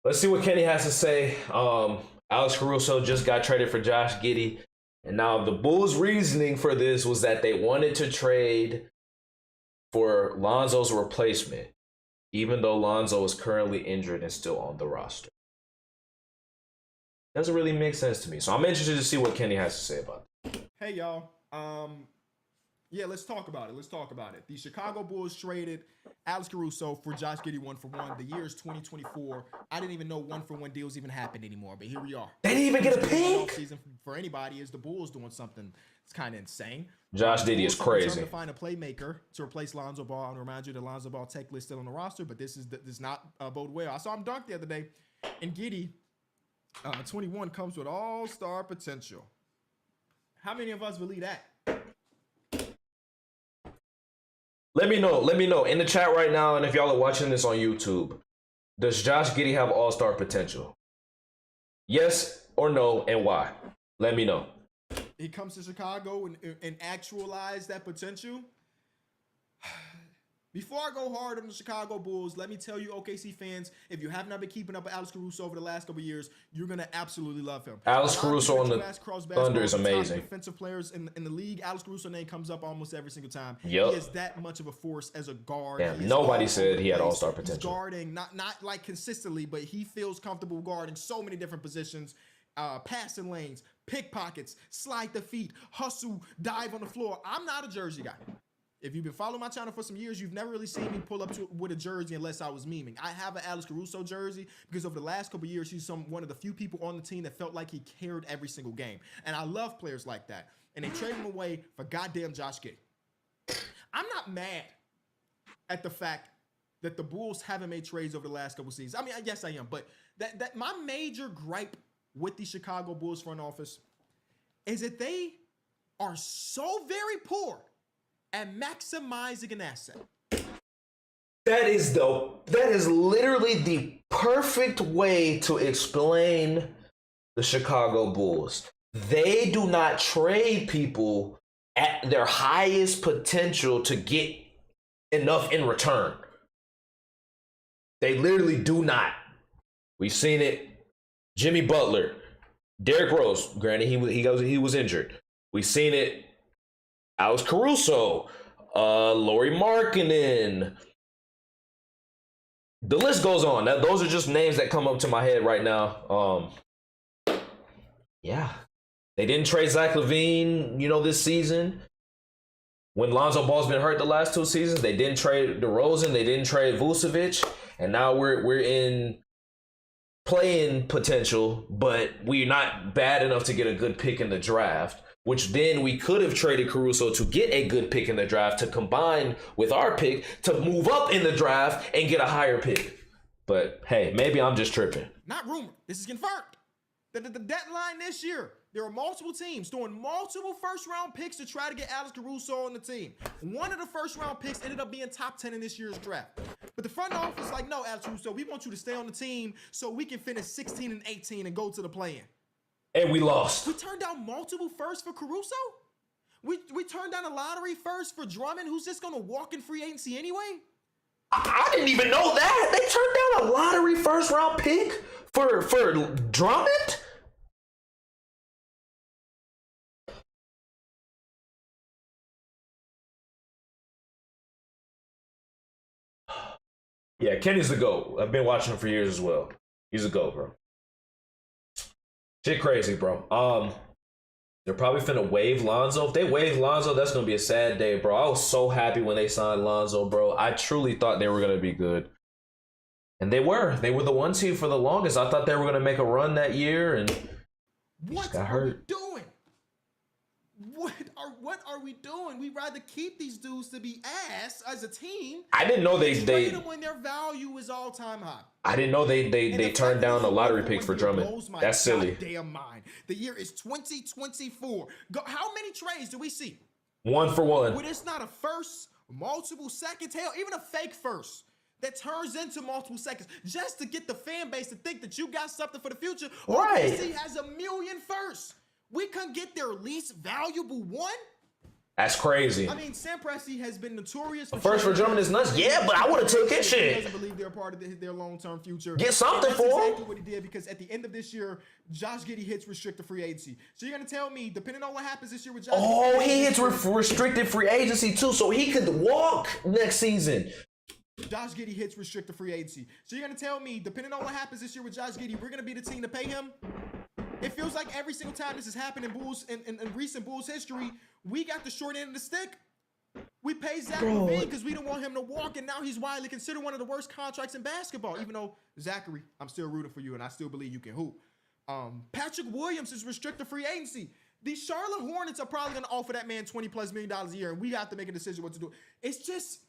Let's see what Kenny has to say. Alex Caruso just got traded for Josh Giddy. And now the Bulls' reasoning for this was that they wanted to trade for Lonzo's replacement, even though Lonzo is currently injured and still on the roster. Doesn't really make sense to me. So I'm interested to see what Kenny has to say about it. Hey, y'all. Yeah, let's talk about it. The Chicago Bulls traded Alex Caruso for Josh Giddy 1-for-1. The year is 2024. I didn't even know 1-for-1 deals even happened anymore, but here we are. They didn't even get a pick. Season for anybody is the Bulls doing something. It's kind of insane. Josh Giddy is crazy. To find a playmaker to replace Lonzo Ball. And remind you, the Lonzo Ball tech list still on the roster, but this does not bode well. I saw him dunk the other day, and Giddey, 21, comes with all-star potential. How many of us believe that? Let me know in the chat right now, and if y'all are watching this on YouTube, does Josh Giddy have all-star potential? Yes or no, and why? Let me know. He comes to Chicago and actualize that potential. Before I go hard on the Chicago Bulls, let me tell you, OKC fans, if you have not been keeping up with Alex Caruso over the last couple of years, you're going to absolutely love him. Alex Caruso on the Thunder is amazing. Defensive players in the league, Alex Caruso name comes up almost every single time. Yep. He is that much of a force as a guard. Damn, nobody said he had all-star potential. He's guarding, not like consistently, but he feels comfortable guarding so many different positions. Passing lanes, pickpockets, slide the feet, hustle, dive on the floor. I'm not a jersey guy. If you've been following my channel for some years, you've never really seen me pull up with a jersey unless I was memeing. I have an Alex Caruso jersey because over the last couple of years, he's one of the few people on the team that felt like he cared every single game. And I love players like that. And they traded him away for goddamn Josh Giddy. I'm not mad at the fact that the Bulls haven't made trades over the last couple of seasons. I mean, I guess I am. But that my major gripe with the Chicago Bulls front office is that they are so very poor and maximizing an asset. That is literally the perfect way to explain the Chicago Bulls. They do not trade people at their highest potential to get enough in return. They literally do not. We've seen it. Jimmy Butler, Derrick Rose, granted he was injured. We've seen it. Alex Caruso, Lauri Markkanen. The list goes on. Those are just names that come up to my head right now. Yeah. They didn't trade Zach LaVine, this season. When Lonzo Ball's been hurt the last 2 seasons, they didn't trade DeRozan, they didn't trade Vucevic, and now we're in playing potential, but we're not bad enough to get a good pick in the draft. Which then we could have traded Caruso to get a good pick in the draft to combine with our pick to move up in the draft and get a higher pick. But hey, maybe I'm just tripping. Not rumor. This is confirmed. The deadline this year, there are multiple teams throwing multiple first-round picks to try to get Alex Caruso on the team. One of the first-round picks ended up being top 10 in this year's draft. But the front office is like, no, Alex Caruso, we want you to stay on the team so we can finish 16 and 18 and go to the play-in. And we lost. We turned down multiple firsts for Caruso? We turned down a lottery first for Drummond, who's just going to walk in free agency anyway? I didn't even know that. They turned down a lottery first-round pick for Drummond? Yeah, Kenny's the GOAT. I've been watching him for years as well. He's a GOAT, bro. Shit crazy, bro. They're probably finna waive Lonzo. If they waive Lonzo, that's gonna be a sad day, bro. I was so happy when they signed Lonzo, bro. I truly thought they were gonna be good. And they were. They were the 1 seed for the longest. I thought they were gonna make a run that year, and what got are hurt. we doing? What are we doing? We'd rather keep these dudes to be ass as a team. I didn't know they trade them when their value is all time high. I didn't know they turned down a lottery pick for Drummond. That's silly. Damn mind. The year is 2024. How many trades do we see? 1 for 1. When it's not a first, multiple seconds, hell, even a fake first that turns into multiple seconds just to get the fan base to think that you got something for the future. Right. OKC has a million firsts. We couldn't get their least valuable one. That's crazy. I mean, Sam Presti has been notorious. First for Drummond is nuts. Yeah, but I would have took his He shit. doesn't believe they're part of their long-term future. Get something for him. That's exactly what he did, because at the end of this year, Josh Giddy hits restricted free agency. So you're going to tell me, depending on what happens this year with Josh Giddy, he hits restricted free agency too, so he could walk next season. Josh Giddy hits restricted free agency. So you're going to tell me, depending on what happens this year with Josh Giddy, we're going to be the team to pay him? It feels like every single time this has happened in recent Bulls history, we got the short end of the stick. We pay Zach LaVine because we don't want him to walk, and now he's widely considered one of the worst contracts in basketball. Even though, Zachary, I'm still rooting for you, and I still believe you can hoop. Patrick Williams is restricted free agency. The Charlotte Hornets are probably going to offer that man $20+ million a year, and we have to make a decision what to do. It's just,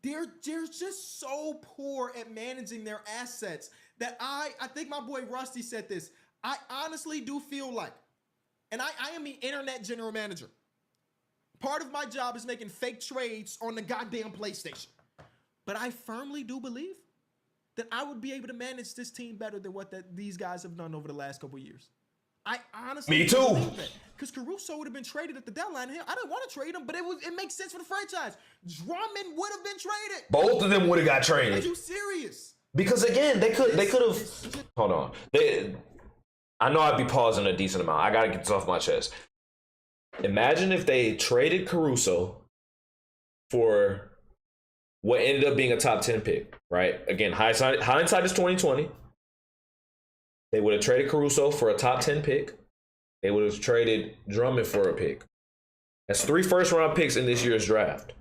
they're just so poor at managing their assets that I think my boy Rusty said this. I honestly do feel like, and I am the internet general manager. Part of my job is making fake trades on the goddamn PlayStation. But I firmly do believe that I would be able to manage this team better than what these guys have done over the last couple of years. I honestly believe that. Because Caruso would have been traded at the deadline. I didn't want to trade him, but it makes sense for the franchise. Drummond would have been traded. Both of them would have got traded. Are you serious? Because again, they could have. Hold on. I know I'd be pausing a decent amount. I gotta get this off my chest. Imagine if they traded Caruso for what ended up being a top 10 pick, right? Again, hindsight is 2020. They would have traded Caruso for a top 10 pick. They would have traded Drummond for a pick. That's 3 first-round picks in this year's draft.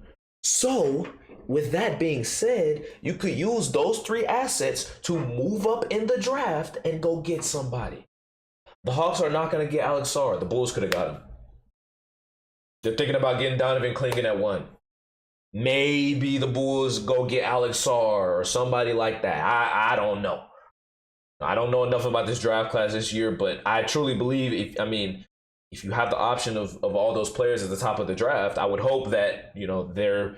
So, with that being said, you could use those 3 assets to move up in the draft and go get somebody. The Hawks are not going to get Alex Sarr. The Bulls could have got him. They're thinking about getting Donovan Clingan at 1. Maybe the Bulls go get Alex Sarr or somebody like that. I don't know. I don't know enough about this draft class this year, but I truly believe if you have the option of all those players at the top of the draft, I would hope that, their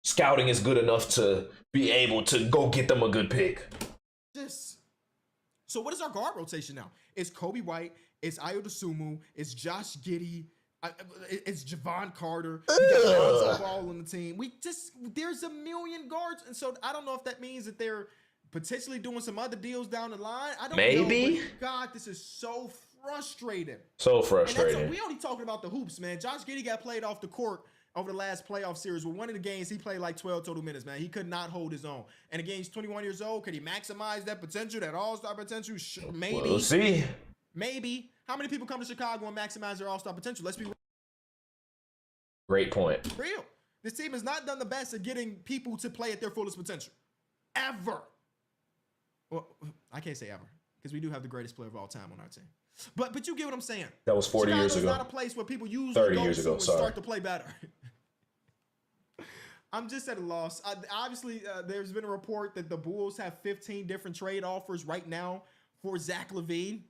scouting is good enough to be able to go get them a good pick. So what is our guard rotation now? It's Kobe White, it's Ayo Dosunmu, it's Josh Giddy, it's Javon Carter. We got Lonzo Ball on the team. There's a million guards, and so I don't know if that means that they're potentially doing some other deals down the line. I don't know. But God, this is so frustrating. So frustrating. We only talking about the hoops, man. Josh Giddy got played off the court over the last playoff series. With one of the games, he played like 12 total minutes, man. He could not hold his own. And again, he's 21 years old. Could he maximize that potential, that all-star potential? Sure, maybe. We'll see. Maybe. How many people come to Chicago and maximize their all-star potential? Let's be real. Great point. Real. This team has not done the best at getting people to play at their fullest potential. Ever. Well, I can't say ever, because we do have the greatest player of all time on our team. But you get what I'm saying. That was 40 years ago. It's not a place where people usually 30 go years ago, and sorry. start to play better. I'm just at a loss. Obviously, there's been a report that the Bulls have 15 different trade offers right now for Zach LaVine.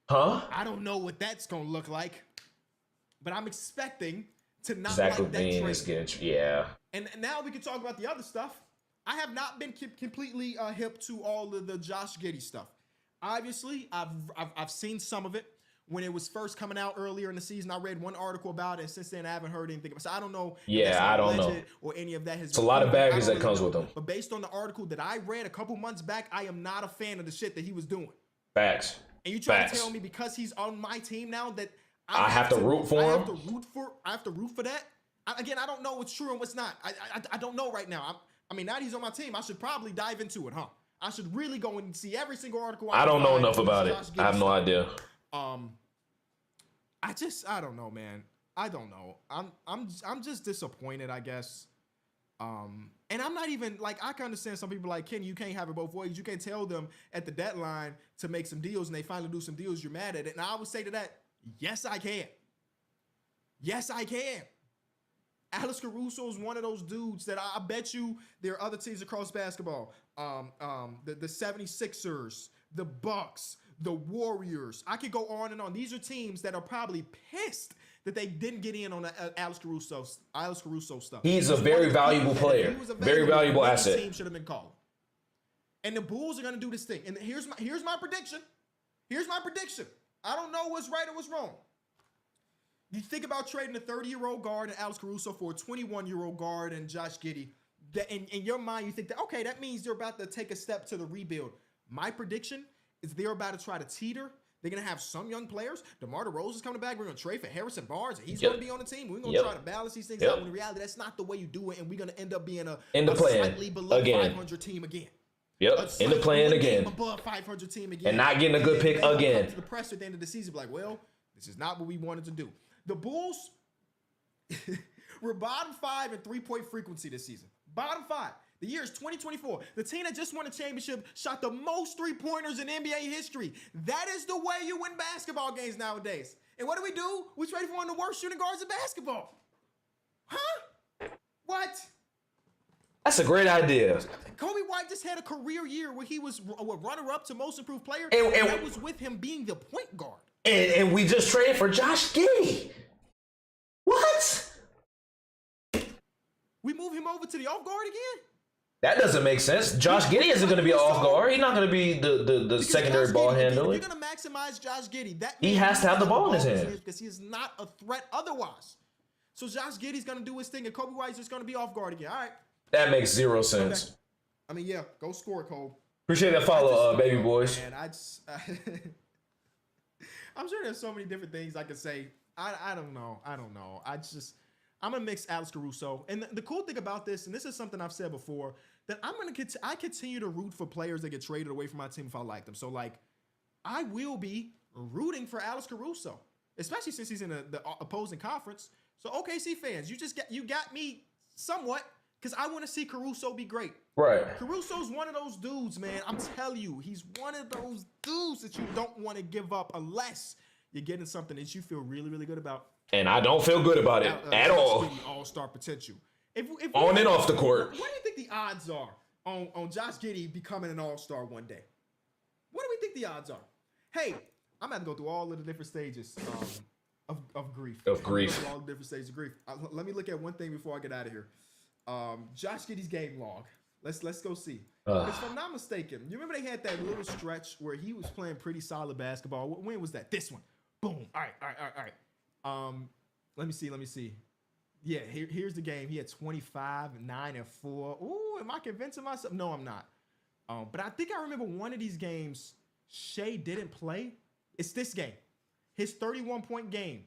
Huh? I don't know what that's going to look like, but I'm expecting to not Zach like LaVine that trade. is getting, yeah. And now we can talk about the other stuff. I have not been completely hip to all of the Josh Giddy stuff. Obviously, I've seen some of it when it was first coming out earlier in the season. I read one article about it, and since then I haven't heard anything about it. So I don't know. Yeah, I don't know. Or any of that has. It's a lot of baggage that comes with them. But based on the article that I read a couple months back, I am not a fan of the shit that he was doing. Facts. And you trying to tell me because he's on my team now that I have to root for him? I have to root for that? Again, I don't know what's true and what's not. I don't know right now. Now that he's on my team, I should probably dive into it, huh? I should really go and see every single article. I don't know enough about it. I have no idea. I don't know, man. I don't know. I'm just disappointed, I guess. And I'm not even like, I can understand some people like, Ken, you can't have it both ways. You can't tell them at the deadline to make some deals and they finally do some deals, you're mad at it. And I would say to that, yes, I can. Yes, I can. Alex Caruso is one of those dudes that I bet you there are other teams across basketball. The 76ers, the Bucks, the Warriors. I could go on and on. These are teams that are probably pissed that they didn't get in on the Alex Caruso stuff. He's a very valuable player. Very valuable asset. The team should have been calling. And the Bulls are going to do this thing. And here's my prediction. Here's my prediction. I don't know what's right or what's wrong. You think about trading a 30-year-old guard and Alex Caruso for a 21-year-old guard and Josh Giddy. That in your mind, you think that, okay, that means they're about to take a step to the rebuild. My prediction is they're about to try to teeter. They're going to have some young players. DeMar DeRozan's coming back. We're going to trade for Harrison Barnes, and he's going to be on the team. We're going to try to balance these things out. When in reality, that's not the way you do it, and we're going to end up being a slightly below 500 team again. In the plan again. Above 500 team again. And not getting a good pick again. To the press at the end of the season, like, well, this is not what we wanted to do. The Bulls were bottom 5 in three-point frequency this season. Bottom 5. The year is 2024. The team that just won a championship shot the most three-pointers in NBA history. That is the way you win basketball games nowadays. And what do? We trade for one of the worst shooting guards in basketball. Huh? What? That's a great idea. Kobe White just had a career year where he was a runner-up to most improved player, and that was with him being the point guard. And we just traded for Josh Giddy. What? We move him over to the off guard again? That doesn't make sense. Josh Giddy isn't going to be an off guard. He's not going to be the secondary ball handler. If you're going to maximize Josh Giddy, he has to have the ball in his hand because he is not a threat otherwise. So Josh Giddy's going to do his thing, and Kobe White's just going to be off guard again. All right. That makes zero sense. Okay. I mean, yeah, go score, Cole. Appreciate that follow, baby boys. Man, I'm sure there's so many different things I could say. I don't know. I'm gonna mix Alex Caruso, and the cool thing about this, and this is something I've said before, that I continue to root for players that get traded away from my team if I like them. So like, I will be rooting for Alex Caruso, especially since he's in the opposing conference. So OKC fans, you got me somewhat, because I want to see Caruso be great. Right. Caruso's one of those dudes, man. I'm telling you, he's one of those dudes that you don't want to give up unless you're getting something that you feel really, really good about. And I don't feel good about it at all. All-star potential. If on and off the court. What do you think the odds are on Josh Giddy becoming an all-star one day? What do we think the odds are? Hey, I'm about to go through all of the different stages of grief. Of grief. All the different stages of grief. Let me look at one thing before I get out of here. Josh Giddy's game log. Let's go see. If I'm not mistaken, you remember they had that little stretch where he was playing pretty solid basketball. When was that? This one. Boom. All right. Let me see. Yeah, here's the game. He had 25, 9, and 4. Ooh, am I convincing myself? No, I'm not. But I think I remember one of these games Shea didn't play. It's this game. His 31-point game.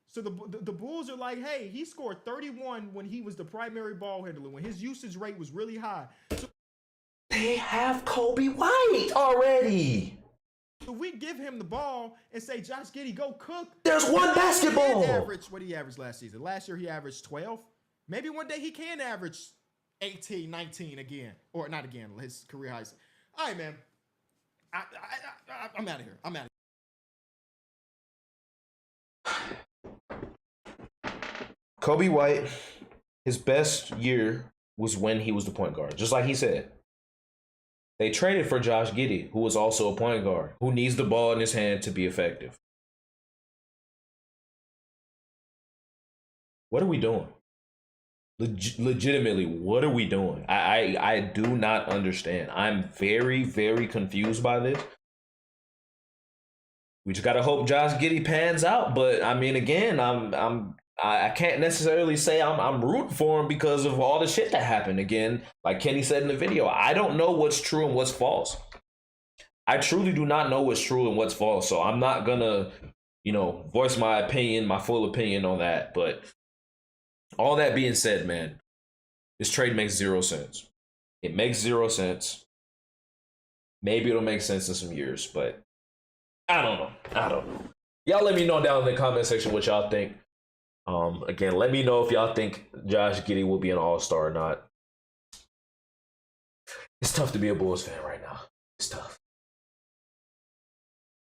So the Bulls are like, hey, he scored 31 when he was the primary ball handler, when his usage rate was really high. So they have Kobe White already. So we give him the ball and say, Josh Giddy, go cook. There's one basketball. What did he average last season? Last year he averaged 12. Maybe one day he can average 18, 19 again. Or not again, his career highs. All right, man. I'm out of here. Kobe White, his best year was when he was the point guard. Just like he said. They traded for Josh Giddy, who was also a point guard, who needs the ball in his hand to be effective. What are we doing? Legitimately, what are we doing? I do not understand. I'm very, very confused by this. We just gotta hope Josh Giddy pans out. But I mean, again, I can't necessarily say I'm rooting for him because of all the shit that happened. Again, like Kenny said in the video, I don't know what's true and what's false. I truly do not know what's true and what's false. So I'm not gonna, voice my opinion, my full opinion on that. But all that being said, man, this trade makes zero sense. It makes zero sense. Maybe it'll make sense in some years, but I don't know. Y'all let me know down in the comment section what y'all think. Again, let me know if y'all think Josh Giddy will be an all-star or not. It's tough to be a Bulls fan right now. It's tough.